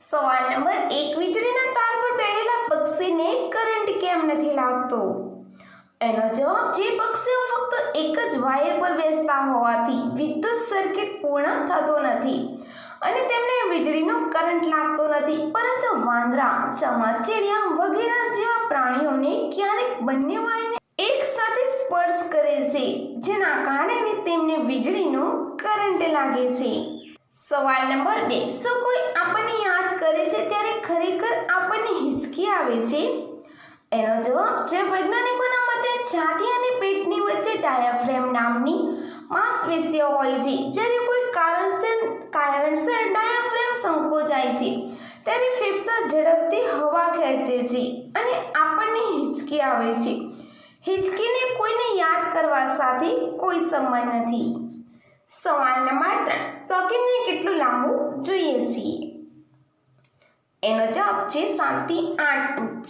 સવાલ નંબર 1, વીજળીના તાર પર બેઠેલા પક્ષીને કરંટ કેમ નથી લાગતો? એનો જવાબ છે, પક્ષીઓ ફક્ત એક જ વાયર પર બેસતા હોવાથી વિદ્યુત સર્કિટ પૂર્ણ થતો નથી અને તેમને વીજળીનો કરંટ લાગતો નથી. પરંતુ વાંદરા, ચામાચીડિયા વગેરે જેવા પ્રાણીઓને ક્યારેક બંને વાયરને એક સાથે સ્પર્શ કરે છે, જેના કારણે તેમને વીજળીનો કરંટ લાગે છે. સવાલ નંબર 2, શું કોઈ આપણને યાદ કરે છે ત્યારે ખરેખર આપણને હિંચકી આવે છે? એનો જવાબ છે, વૈજ્ઞાનિકોના મતે છાતી અને પેટની વચ્ચે ડાયાફ્રેમ નામની માંસપેશીઓ હોય છે. જ્યારે કોઈ કારણસર ડાયાફ્રેમ સંકોચાય છે ત્યારે ફેફસા ઝડપથી હવા ખેંચે છે અને આપણને હિંચકી આવે છે. હિંચકીને કોઈને યાદ કરવા સાથે કોઈ સંબંધ નથી. સવાલ નંબર 3, સોકેટને કેટલું લાંબુ જોઈએ છીએ? એનો જવાબ છે 7 થી 8 ઇંચ.